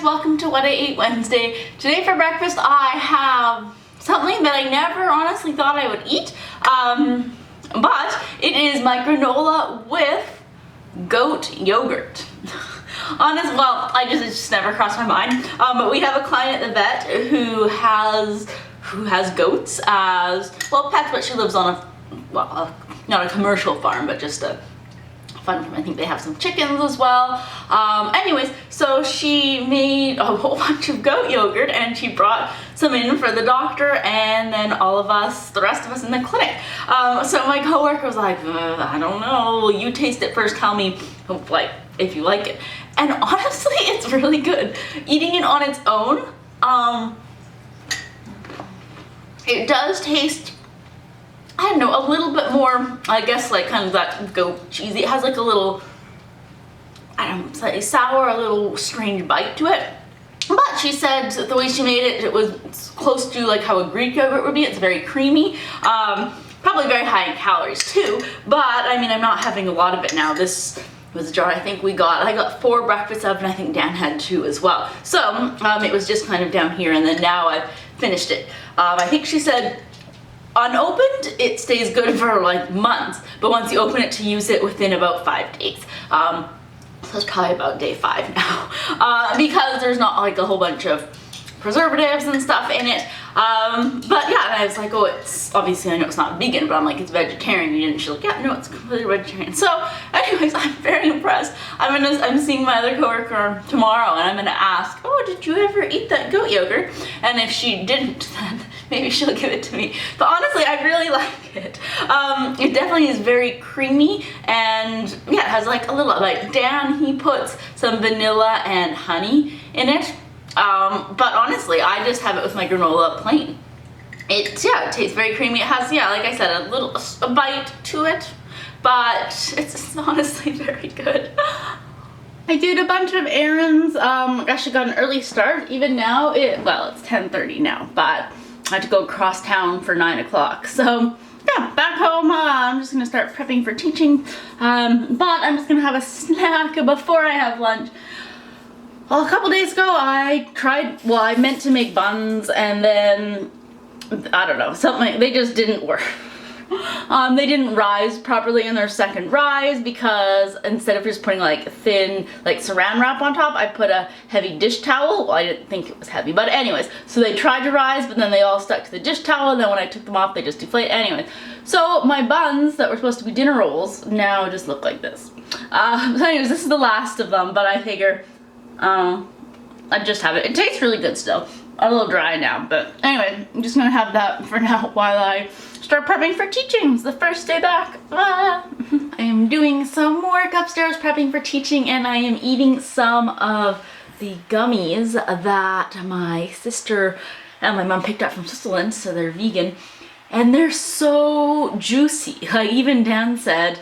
welcome to What I Ate Wednesday. Today for breakfast I have something that I never honestly thought I would eat, but it is my granola with goat yogurt. It just never crossed my mind, but we have a client at the vet who has goats as, well, pets, but she lives on not a commercial farm, but just a fun farm. I think they have some chickens as well. Anyways, so she made a whole bunch of goat yogurt and she brought some in for the doctor and then the rest of us in the clinic. So my coworker was like, I don't know, you taste it first, tell me if you like it. And honestly, it's really good. Eating it on its own, it does taste, I don't know, a little bit more, I guess, like kind of that goat cheesy. It has like a little, I don't know, slightly sour, a little strange bite to it. But she said the way she made it, it was close to like how a Greek yogurt would be. It's very creamy, probably very high in calories too. But I mean, I'm not having a lot of it now. This was a jar I got 4 breakfasts of, and I think Dan had 2 as well. So it was just kind of down here, and then now I've finished it. I think she said unopened, it stays good for like months, but once you open it to use it within about 5 days. So it's probably about day 5 now, because there's not like a whole bunch of preservatives and stuff in it. But yeah, and I was like, oh, it's obviously, I know it's not vegan, but I'm like, it's vegetarian. And she's like, yeah, no, it's completely vegetarian. So anyways, I'm very impressed. I'm seeing my other coworker tomorrow, and I'm gonna ask, oh, did you ever eat that goat yogurt? And if she didn't, then maybe she'll give it to me. But honestly, I really like it. It definitely is very creamy, and yeah, it has like a little, like Dan, he puts some vanilla and honey in it. But honestly, I just have it with my granola plain. It tastes very creamy. It has, like I said, a bite to it, but it's honestly very good. I did a bunch of errands. Actually got an early start. Even now, it's 10:30 now, but I had to go across town for 9 o'clock. So yeah, back home, I'm just gonna start prepping for teaching, but I'm just gonna have a snack before I have lunch. Well, a couple days ago I meant to make buns, and then, I don't know, they just didn't work. They didn't rise properly in their second rise, because instead of just putting like thin like saran wrap on top, I put a heavy dish towel. Well, I didn't think it was heavy, but anyways, so they tried to rise, but then they all stuck to the dish towel, and then when I took them off, they just deflated. Anyways, so my buns that were supposed to be dinner rolls now just look like this. So anyways, this is the last of them, but I figure I just have it. It tastes really good still. A little dry now, but anyway, I'm just gonna have that for now while I start prepping for teaching. It's the first day back. I am doing some work upstairs prepping for teaching, and I am eating some of the gummies that my sister and my mom picked up from Christy Len, so they're vegan. And they're so juicy. Like even Dan said,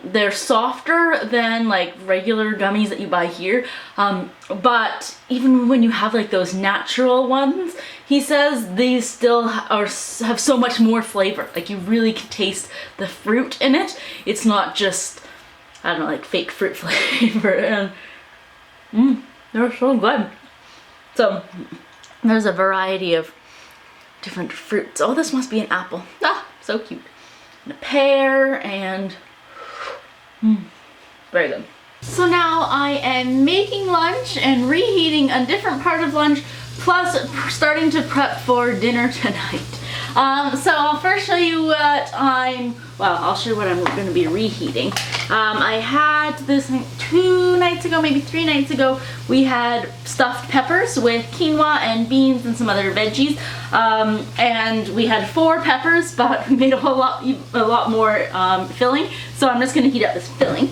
they're softer than like regular gummies that you buy here. But even when you have like those natural ones, he says these still have so much more flavor. Like you really can taste the fruit in it. It's not just, I don't know, like fake fruit flavor. And they're so good. So there's a variety of different fruits. Oh, this must be an apple. Ah, so cute. And a pear, and very good. So now I am making lunch and reheating a different part of lunch, plus starting to prep for dinner tonight. So I'll first show you what I'll show you what I'm going to be reheating. I had this 2 nights ago, maybe 3 nights ago, we had stuffed peppers with quinoa and beans and some other veggies. And we had 4 peppers, but we made a lot more filling. So I'm just going to heat up this filling.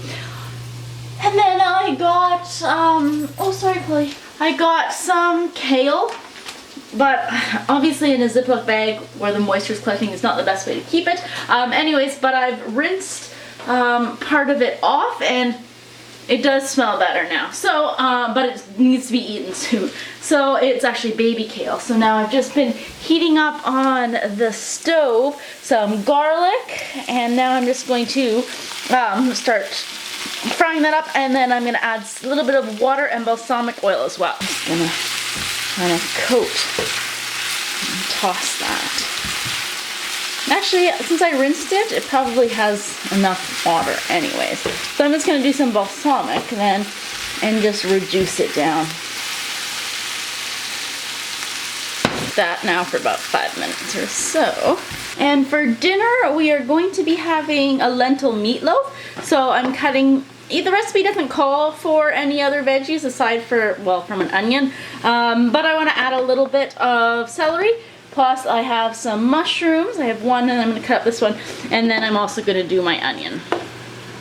And then I got, sorry Chloe, I got some kale. But obviously in a Ziploc bag where the moisture is collecting is not the best way to keep it. Anyways, but I've rinsed part of it off, and it does smell better now. So, but it needs to be eaten soon. So it's actually baby kale. So now I've just been heating up on the stove some garlic, and now I'm just going to start frying that up, and then I'm gonna add a little bit of water and balsamic oil as well. Just gonna kind of coat and toss that. Actually, since I rinsed it, it probably has enough water anyways. So I'm just gonna do some balsamic then and just reduce it down. That now for about 5 minutes or so. And for dinner, we are going to be having a lentil meatloaf. So I'm cutting, the recipe doesn't call for any other veggies aside from an onion. But I want to add a little bit of celery. Plus I have some mushrooms. I have one and I'm going to cut up this one. And then I'm also going to do my onion.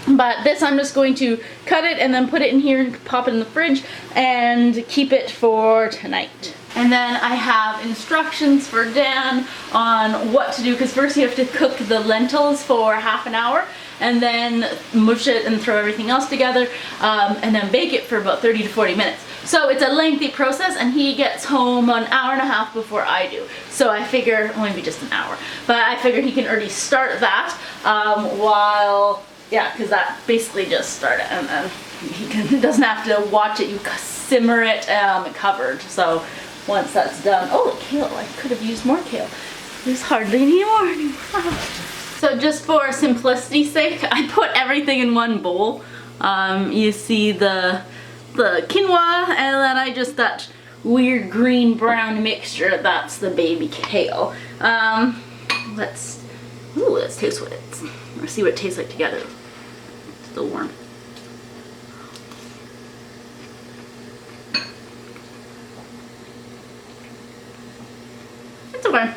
But this I'm just going to cut it and then put it in here and pop it in the fridge and keep it for tonight. And then I have instructions for Dan on what to do, because first you have to cook the lentils for half an hour and then mush it and throw everything else together and then bake it for about 30 to 40 minutes. So it's a lengthy process, and he gets home an hour and a half before I do. So I figure, well, maybe just an hour, but I figure he can already start that because that basically just started, and then he doesn't have to watch it. You simmer it covered. So once that's done, oh, kale, I could have used more kale. There's hardly any more anymore. So just for simplicity's sake, I put everything in one bowl. You see the quinoa, and then that weird green brown mixture, that's the baby kale. Let's taste what or see what it tastes like together. It's still warm. It's okay.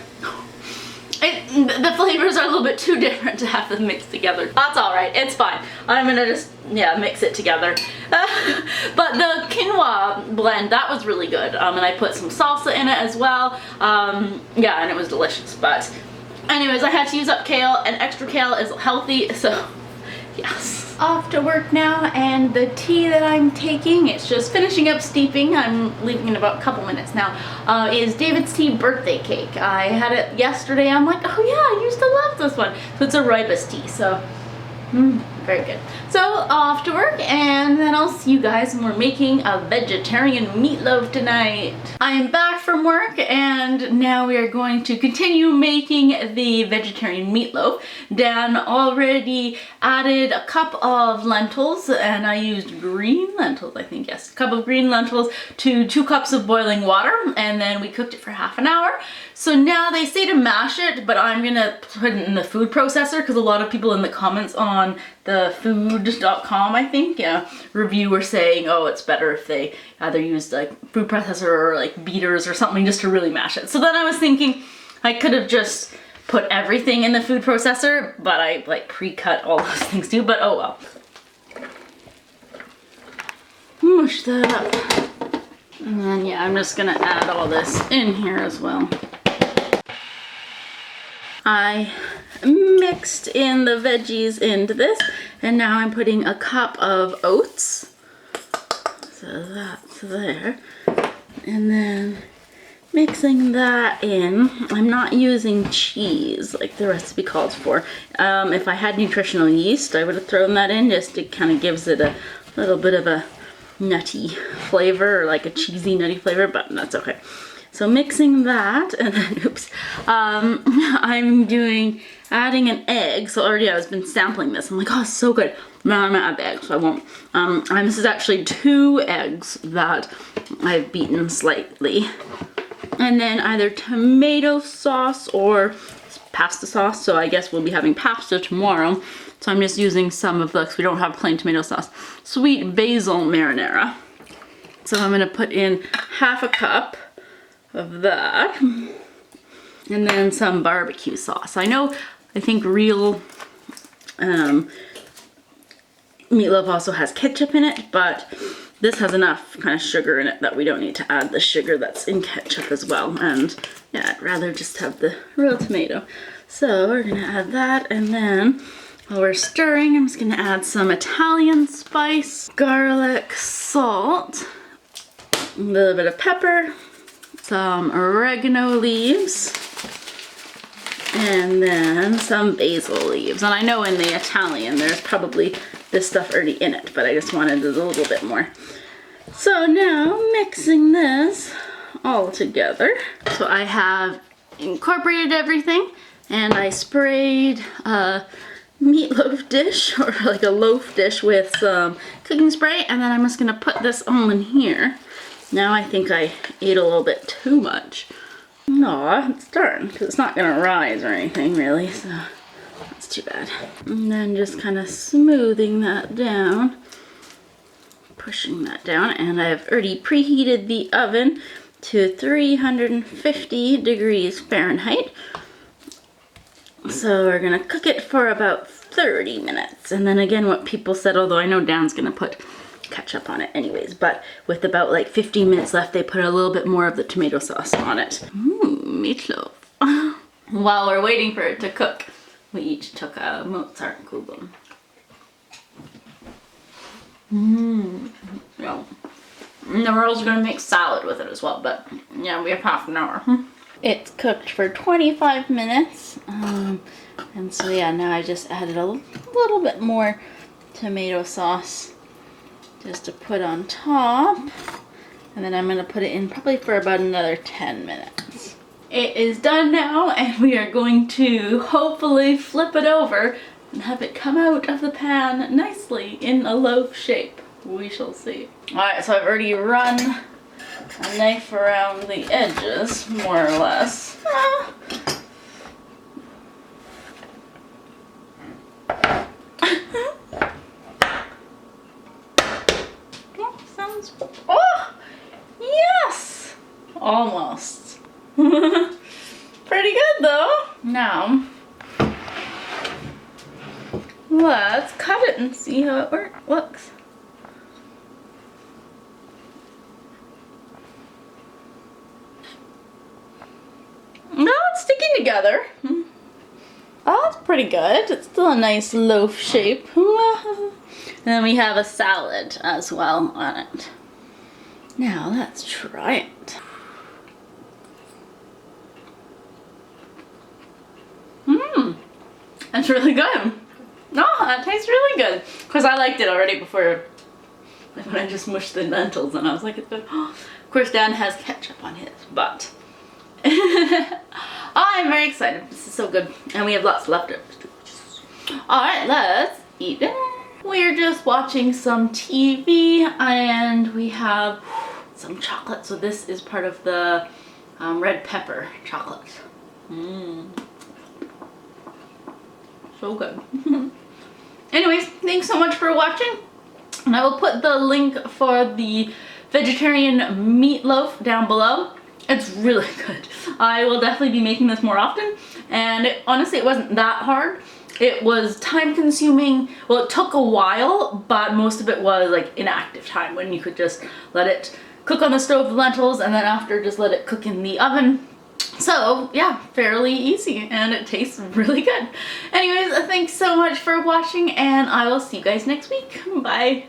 The flavors are a little bit too different to have them mixed together. That's alright, it's fine. I'm gonna just, mix it together. But the quinoa blend, that was really good. And I put some salsa in it as well. And it was delicious. But anyways, I had to use up kale, and extra kale is healthy, so yes. Off to work now, and the tea that I'm taking, it's just finishing up steeping. I'm leaving in about a couple minutes now. Is David's Tea birthday cake. I had it yesterday. I'm like, oh yeah, I used to love this one. So it's a rooibos tea, so very good. So off to work, and then I'll see you guys when we're making a vegetarian meatloaf tonight. I am back from work, and now we are going to continue making the vegetarian meatloaf. Dan already added a cup of lentils, and I used green lentils, I think, yes. A cup of green lentils to 2 cups of boiling water, and then we cooked it for half an hour. So now they say to mash it, but I'm gonna put it in the food processor, because a lot of people in the comments on the food.com, I think, review were saying, oh, it's better if they either used like food processor or like beaters or something just to really mash it. So then I was thinking I could have just put everything in the food processor, but I like pre-cut all those things too, but oh well. Mush that up. And then I'm just gonna add all this in here as well. I mixed in the veggies into this, and now I'm putting a cup of oats. So that's there. And then mixing that in. I'm not using cheese like the recipe calls for. If I had nutritional yeast, I would have thrown that in, just it kind of gives it a little bit of a nutty flavor, or like a cheesy nutty flavor, but that's okay. So mixing that, and then, oops, I'm adding an egg. So already I've been sampling this. I'm like, oh, it's so good. Now I'm gonna add the egg, so I won't. This is actually 2 eggs that I've beaten slightly. And then either tomato sauce or pasta sauce. So I guess we'll be having pasta tomorrow. So I'm just using some of the, because we don't have plain tomato sauce, sweet basil marinara. So I'm gonna put in half a cup of that, and then some barbecue sauce. I think real meatloaf also has ketchup in it, but this has enough kind of sugar in it that we don't need to add the sugar that's in ketchup as well. And yeah, I'd rather just have the real tomato. So we're gonna add that, and then while we're stirring, I'm just gonna add some Italian spice, garlic, salt, a little bit of pepper, some oregano leaves, and then some basil leaves. And I know in the Italian there's probably this stuff already in it, but I just wanted a little bit more. So now mixing this all together. So I have incorporated everything, and I sprayed a meatloaf dish, or like a loaf dish, with some cooking spray, and then I'm just gonna put this all in here. Now I think I ate a little bit too much. Aw, it's darn, because it's not gonna rise or anything really, so that's too bad. And then just kind of smoothing that down, pushing that down, and I've already preheated the oven to 350 degrees Fahrenheit. So we're gonna cook it for about 30 minutes. And then again, what people said, although I know Dan's gonna put ketchup on it anyways, but with about like 15 minutes left, they put a little bit more of the tomato sauce on it. Ooh, meatloaf. While we're waiting for it to cook, we each took a Mozartkugeln. Yeah. And then we're also gonna make salad with it as well, but yeah, we have half an hour. It's cooked for 25 minutes, and so yeah, now I just added a little bit more tomato sauce just to put on top, and then I'm gonna put it in probably for about another 10 minutes. It is done now, and we are going to hopefully flip it over and have it come out of the pan nicely in a loaf shape. We shall see. Alright, so I've already run a knife around the edges, more or less. Oh, yes! Almost. Pretty good though. Now, let's cut it and see how it looks. No, it's sticking together. Oh, that's pretty good. It's still a nice loaf shape. And then we have a salad as well on it. Now let's try it. That's really good. No, that tastes really good. Because I liked it already before, like when I just mushed the lentils, and I was like, it's good. Of course, Dan has ketchup on his, but I'm very excited. This is so good. And we have lots left of it. Alright, let's eat it. We're just watching some TV, and we have some chocolate. So this is part of the red pepper chocolate. So good. Anyways, thanks so much for watching. And I will put the link for the vegetarian meatloaf down below. It's really good. I will definitely be making this more often. And honestly, it wasn't that hard. It was time consuming. Well, it took a while, but most of it was like inactive time, when you could just let it cook on the stove, the lentils, and then after just let it cook in the oven. So yeah, fairly easy, and it tastes really good. Anyways, thanks so much for watching, and I will see you guys next week. Bye.